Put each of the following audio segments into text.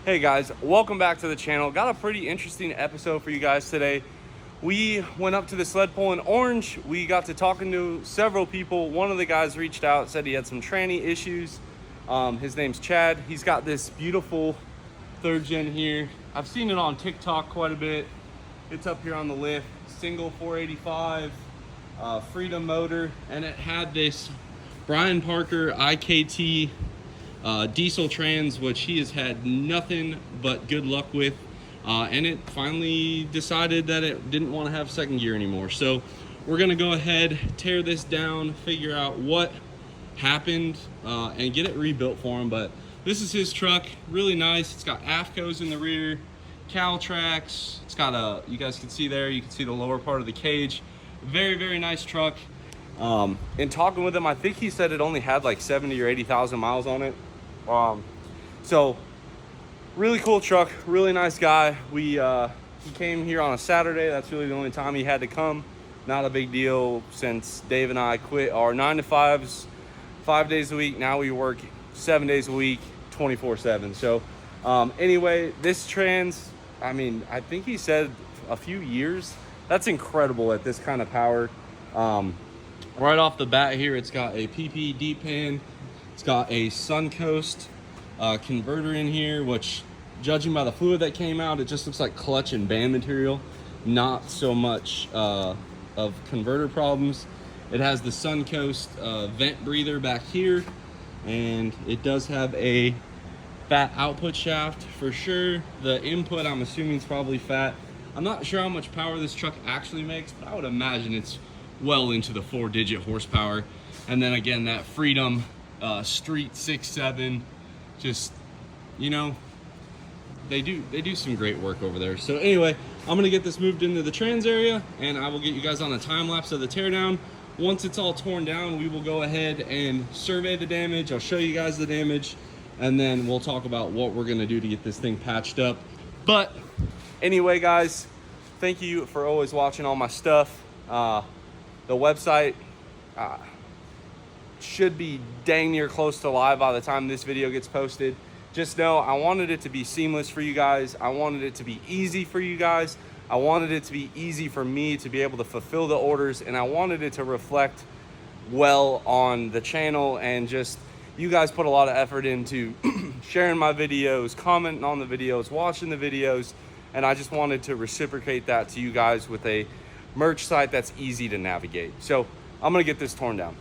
Hey guys, welcome back to the channel. Got a pretty interesting episode for you guys today. We went up to the sled pull in Orange. We got to talking to several people. One of the guys reached out, said he had some tranny issues. His name's Chad. He's got this beautiful 3rd gen here. I've seen it on TikTok quite a bit. It's up here on the lift, single 485, Freedom motor, and it had this Brian Parker IKT diesel trans, which he has had nothing but good luck with, and it finally decided that it didn't want to have 2nd gear anymore. So we're gonna go ahead, tear this down, figure out what happened, and get it rebuilt for him. But this is his truck, really nice. It's got AFCOs in the rear, cowl tracks. It's got a, you guys can see there, you can see the lower part of the cage. Very nice truck. In talking with him, I think he said it only had like 70 or 80,000 miles on it. So really cool truck, really nice guy. He came here on a Saturday. That's really the only time he had to come. Not a big deal, since Dave and I quit our 9 to 5s 5 days a week. Now we work 7 days a week, 24/7. So anyway, this trans, I mean, I think he said a few years. That's incredible at this kind of power. Right off the bat here, it's got a PPD pan. It's got a Suncoast converter in here, which, judging by the fluid that came out, it just looks like clutch and band material, not so much of converter problems. It has the Suncoast vent breather back here, and it does have a fat output shaft for sure. The input, I'm assuming, is probably fat. I'm not sure how much power this truck actually makes, but I would imagine it's well into the 4-digit horsepower. And then again, that Freedom Street 6.7, just, you know, they do some great work over there. So anyway, I'm gonna get this moved into the trans area, and I will get you guys on a time lapse of the teardown. Once it's all torn down, we will go ahead and survey the damage. I'll show you guys the damage, and then we'll talk about what we're gonna do to get this thing patched up. But anyway, guys, thank you for always watching all my stuff. The website should be dang near close to live by the time this video gets posted. Just know I wanted it to be seamless for you guys. I wanted it to be easy for you guys. I wanted it to be easy for me to be able to fulfill the orders, and I wanted it to reflect well on the channel. And just, you guys put a lot of effort into sharing my videos, commenting on the videos, watching the videos, and I just wanted to reciprocate that to you guys with a merch site that's easy to navigate. So I'm gonna get this torn down.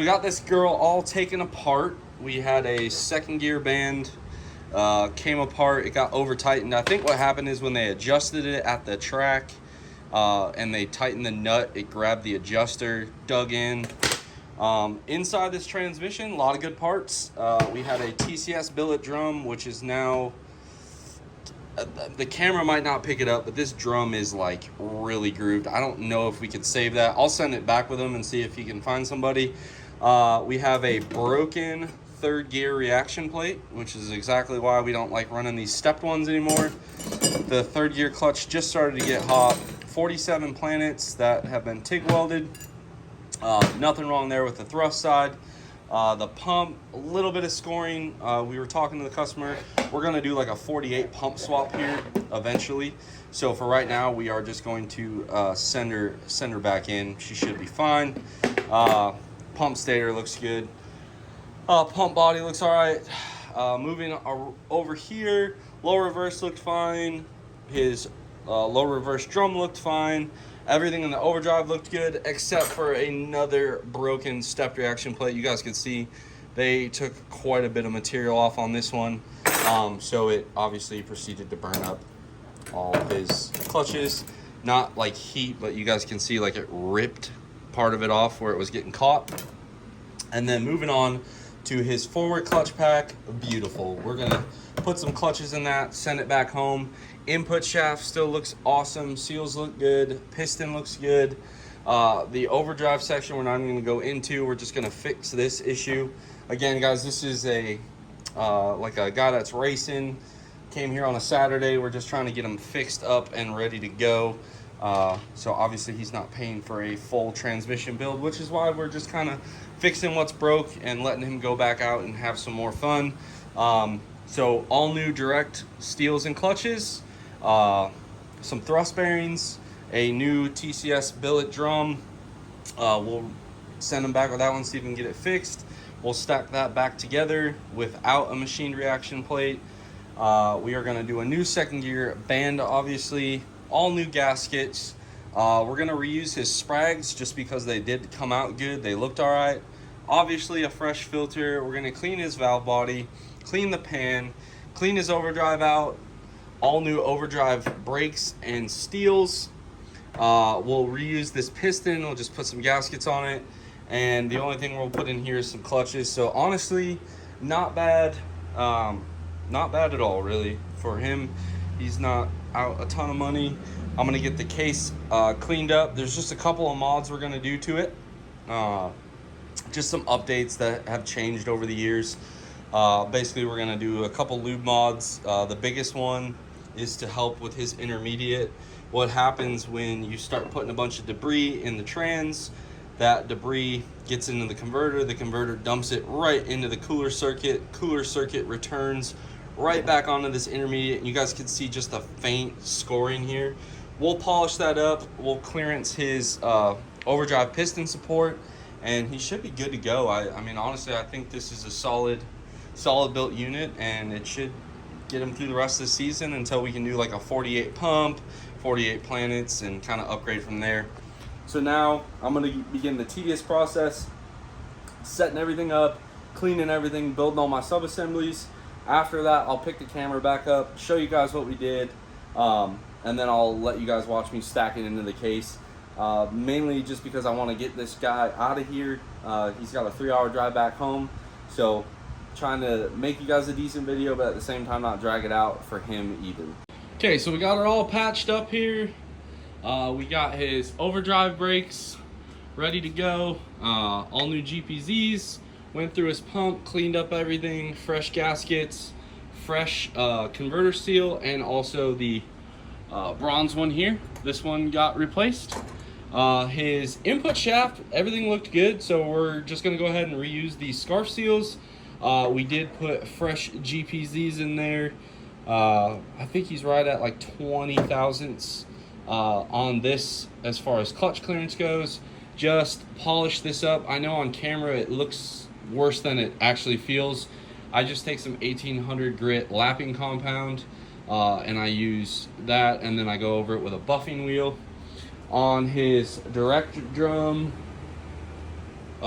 we got this girl all taken apart. We had a second gear band, came apart, it got over tightened. I think what happened is when they adjusted it at the track and they tightened the nut, it grabbed the adjuster, dug in. Inside this transmission, a lot of good parts. We had a TCS billet drum, which is now, the camera might not pick it up, but this drum is like really grooved. I don't know if we could save that. I'll send it back with him and see if he can find somebody. We have a broken third gear reaction plate, which is exactly why we don't like running these stepped ones anymore. The third gear clutch just started to get hot. 47 planets that have been TIG welded. Nothing wrong there with the thrust side. The pump, a little bit of scoring. We were talking to the customer. We're going to do like a 48 pump swap here eventually. So for right now, we are just going to send her back in. She should be fine. Pump stator looks good. Pump body looks all right. Moving over here, low reverse looked fine. His low reverse drum looked fine. Everything in the overdrive looked good, except for another broken stepped reaction plate. You guys can see they took quite a bit of material off on this one. So it obviously proceeded to burn up all of his clutches. Not like heat, but you guys can see like it ripped part of it off where it was getting caught. And then moving on to his forward clutch pack, beautiful. We're gonna put some clutches in that, send it back home. Input shaft still looks awesome. Seals look good. Piston looks good. The overdrive section we're not even gonna go into. We're just gonna fix this issue. Again, guys, this is a like a guy that's racing. Came here on a Saturday. We're just trying to get him fixed up and ready to go. So obviously he's not paying for a full transmission build, which is why we're just kind of fixing what's broke and letting him go back out and have some more fun. So all new direct steels and clutches, some thrust bearings, a new TCS billet drum. We'll send him back with that one, see if we can get it fixed. We'll stack that back together without a machined reaction plate. We are going to do a new second gear band, obviously. All new gaskets. We're going to reuse his sprags just because they did come out good. They looked all right. Obviously a fresh filter. We're going to clean his valve body, clean the pan, clean his overdrive out. All new overdrive brakes and steels. We'll reuse this piston. We'll just put some gaskets on it. And the only thing we'll put in here is some clutches. So honestly, not bad. Not bad at all, really. For him, he's not out a ton of money. I'm gonna get the case cleaned up. There's just a couple of mods we're gonna do to it. Just some updates that have changed over the years. Basically, we're gonna do a couple lube mods. The biggest one is to help with his intermediate. What happens when you start putting a bunch of debris in the trans, that debris gets into the converter dumps it right into the cooler circuit returns right back onto this intermediate, and you guys can see just a faint scoring here. We'll polish that up, we'll clearance his overdrive piston support, and he should be good to go. I mean, honestly, I think this is a solid built unit, and it should get him through the rest of the season until we can do like a 48 pump, 48 planets, and kind of upgrade from there. So now I'm going to begin the tedious process, setting everything up, cleaning everything, building all my sub-assemblies. After that, I'll pick the camera back up, show you guys what we did, and then I'll let you guys watch me stack it into the case. Mainly just because I want to get this guy out of here. He's got a 3-hour drive back home, so trying to make you guys a decent video, but at the same time not drag it out for him either. Okay, so we got it all patched up here. We got his overdrive brakes ready to go. All new GPZs. Went through his pump, cleaned up everything, fresh gaskets, fresh converter seal, and also the bronze one here. This one got replaced. His input shaft, everything looked good, so we're just gonna go ahead and reuse these scarf seals. We did put fresh GPZs in there. I think he's right at like 20 thousandths on this as far as clutch clearance goes. Just polish this up. I know on camera it looks worse than it actually feels. I just take some 1800 grit lapping compound and I use that, and then I go over it with a buffing wheel. On his direct drum,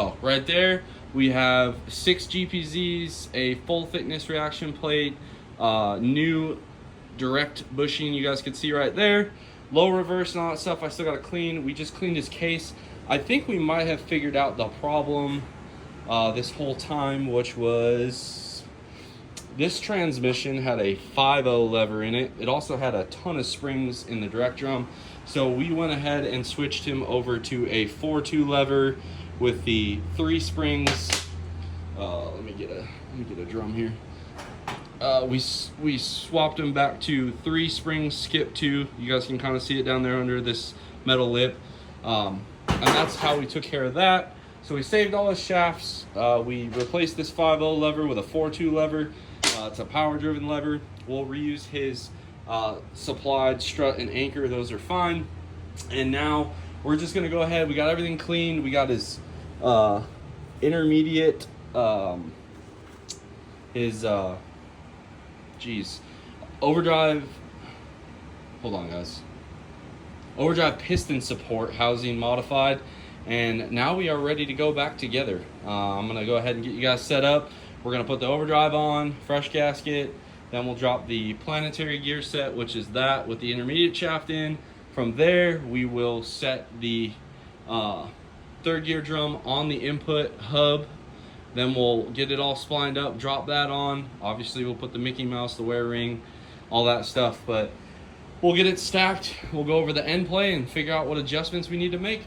Oh, right there we have 6 GPZs, a full thickness reaction plate, new direct bushing you guys can see right there, low reverse and all that stuff I still got to clean. We just cleaned his case. I think we might have figured out the problem this whole time, which was this transmission had a 5.0 lever in it. It also had a ton of springs in the direct drum, so we went ahead and switched him over to a 4.2 lever with the 3 springs. Let me get a drum here. We swapped him back to 3 springs, skip 2. You guys can kind of see it down there under this metal lip, and that's how we took care of that. So we saved all his shafts. We replaced this 5.0 lever with a 4.2 lever. It's a power driven lever. We'll reuse his supplied strut and anchor. Those are fine. And now we're just gonna go ahead. We got everything cleaned. We got his intermediate overdrive, hold on guys, overdrive piston support housing modified, and now we are ready to go back together. I'm gonna go ahead and get you guys set up. We're gonna put the overdrive on, fresh gasket, then we'll drop the planetary gear set, which is that with the intermediate shaft in. From there we will set the 3rd gear drum on the input hub. Then we'll get it all splined up, drop that on. Obviously we'll put the Mickey Mouse, the wear ring, all that stuff, but we'll get it stacked. We'll go over the end play and figure out what adjustments we need to make.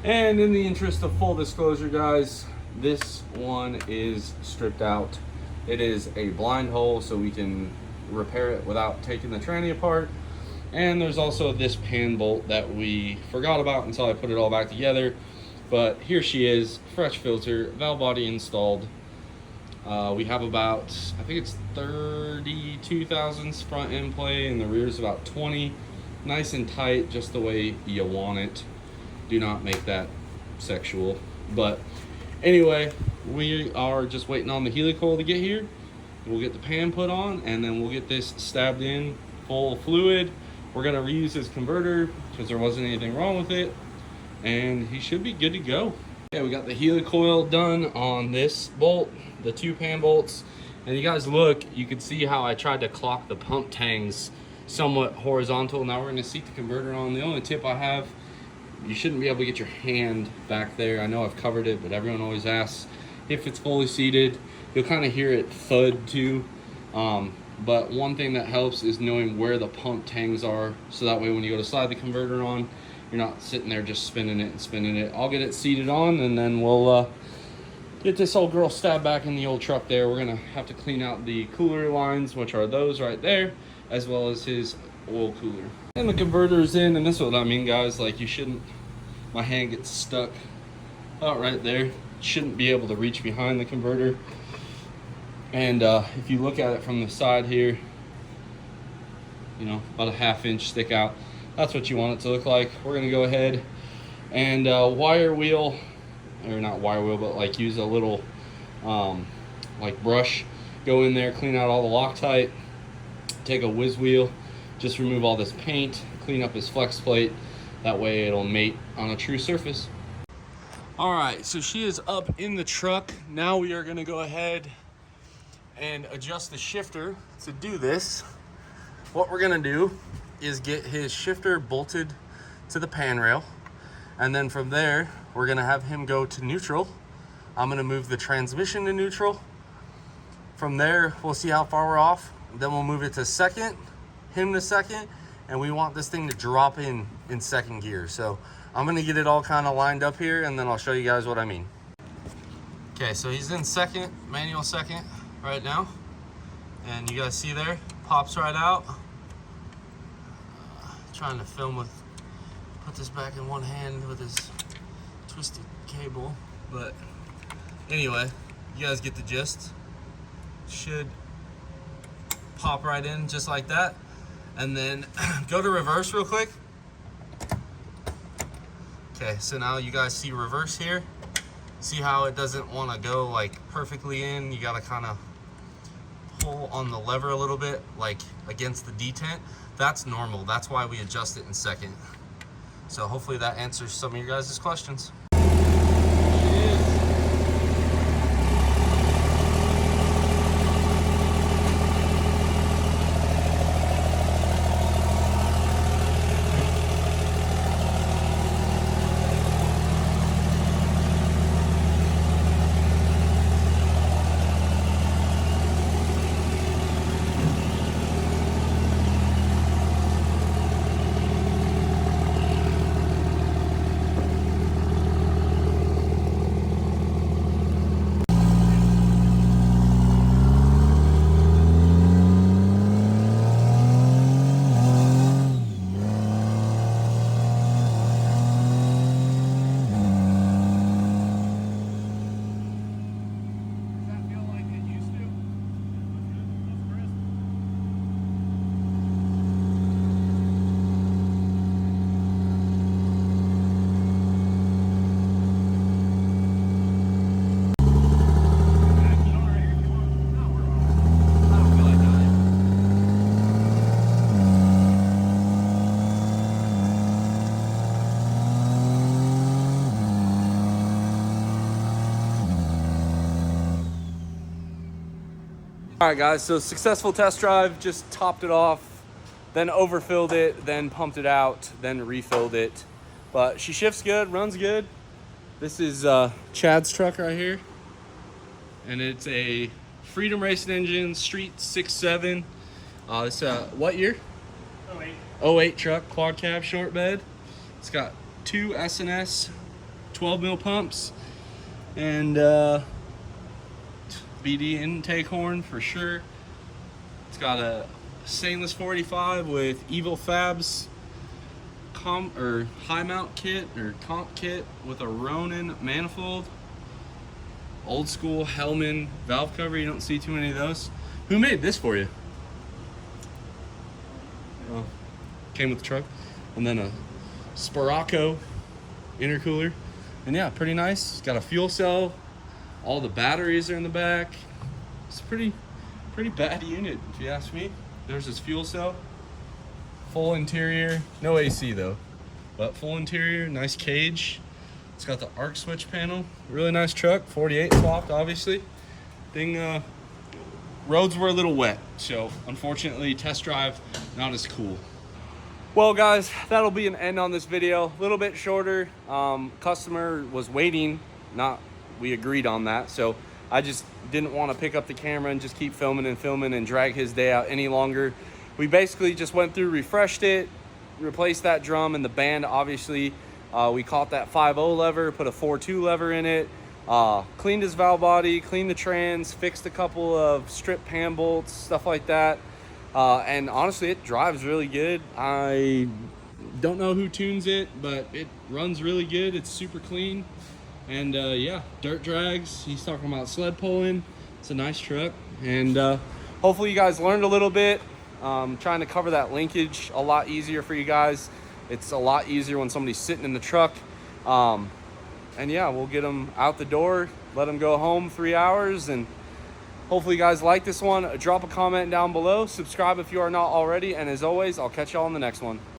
And in the interest of full disclosure, guys, this one is stripped out. It is a blind hole, so we can repair it without taking the tranny apart. And there's also this pan bolt that we forgot about until I put it all back together. But here she is, fresh filter, valve body installed. We have about, I think it's 32 thousandths front end play, and the rear is about 20. Nice and tight, just the way you want it. Do not make that sexual. But anyway, we are just waiting on the helicoil to get here. We'll get the pan put on, and then we'll get this stabbed in full of fluid. We're gonna reuse his converter because there wasn't anything wrong with it, and he should be good to go. Okay, we got the helicoil done on this bolt, the 2 pan bolts. And you guys look, you can see how I tried to clock the pump tangs somewhat horizontal. Now we're gonna seat the converter on. The only tip I have, you shouldn't be able to get your hand back there. I know I've covered it, but everyone always asks if it's fully seated. You'll kind of hear it thud too. But one thing that helps is knowing where the pump tangs are, so that way when you go to slide the converter on, you're not sitting there just spinning it and spinning it. I'll get it seated on, and then we'll get this old girl stabbed back in the old truck there. We're gonna have to clean out the cooler lines, which are those right there, as well as his oil cooler. And the converter is in, and this is what I mean, guys. Like, you shouldn't, my hand gets stuck out right there. Shouldn't be able to reach behind the converter. And if you look at it from the side here, you know, about a ½ inch stick out. That's what you want it to look like. We're gonna go ahead and wire wheel, or not wire wheel, but like use a little like brush, go in there, clean out all the Loctite, take a whiz wheel, just remove all this paint, clean up his flex plate. That way it'll mate on a true surface. All right, so she is up in the truck. Now we are gonna go ahead and adjust the shifter. To do this, what we're gonna do is get his shifter bolted to the pan rail, and then from there we're gonna have him go to neutral. I'm gonna move the transmission to neutral. From there we'll see how far we're off, then we'll move it to second, him to second, and we want this thing to drop in second gear. So I'm gonna get it all kind of lined up here, and then I'll show you guys what I mean. Okay, so he's in second, manual second right now, and you guys see there, pops right out. Trying to film with, put this back in one hand with his twisted cable, but anyway, you guys get the gist. Should pop right in just like that, and then go to reverse real quick. Okay, so now you guys see reverse here. See how it doesn't want to go like perfectly in. You gotta kind of pull on the lever a little bit, like against the detent. That's normal. That's why we adjust it in second. So hopefully that answers some of your guys' questions. All right, guys, so successful test drive, just topped it off, then overfilled it, then pumped it out, then refilled it. But she shifts good, runs good. This is Chad's truck right here, and it's a Freedom Racing engine, Street 6.7. It's what year? 08. 08 truck, quad cab, short bed. It's got 2 S&S 12 mil pumps, and BD intake horn for sure. It's got a stainless 45 with Evil Fabs high mount kit or comp kit with a Ronin manifold. Old school Hellman valve cover. You don't see too many of those. Who made this for you? Oh, came with the truck. And then a Sparaco intercooler. And yeah, pretty nice. It's got a fuel cell. All the batteries are in the back. It's a pretty bad unit, if you ask me. There's this fuel cell. Full interior. No AC though. But full interior, nice cage. It's got the arc switch panel. Really nice truck. 48 swapped, obviously. Thing, roads were a little wet, so unfortunately test drive not as cool. Well guys, that'll be an end on this video. A little bit shorter. Customer was waiting, we agreed on that, so I just didn't want to pick up the camera and just keep filming and drag his day out any longer. We basically just went through, refreshed it, replaced that drum and the band, obviously. We caught that 5.0 lever, put a 4.2 lever in it, cleaned his valve body, cleaned the trans, fixed a couple of strip pan bolts, stuff like that. And honestly, it drives really good. I don't know who tunes it, but it runs really good. It's super clean. And yeah, dirt drags. He's talking about sled pulling. It's a nice truck. And hopefully you guys learned a little bit. Trying to cover that linkage a lot easier for you guys. It's a lot easier when somebody's sitting in the truck. And yeah, we'll get them out the door, let them go home 3 hours, and hopefully you guys like this one. Drop a comment down below, subscribe if you are not already, and as always, I'll catch y'all on the next one.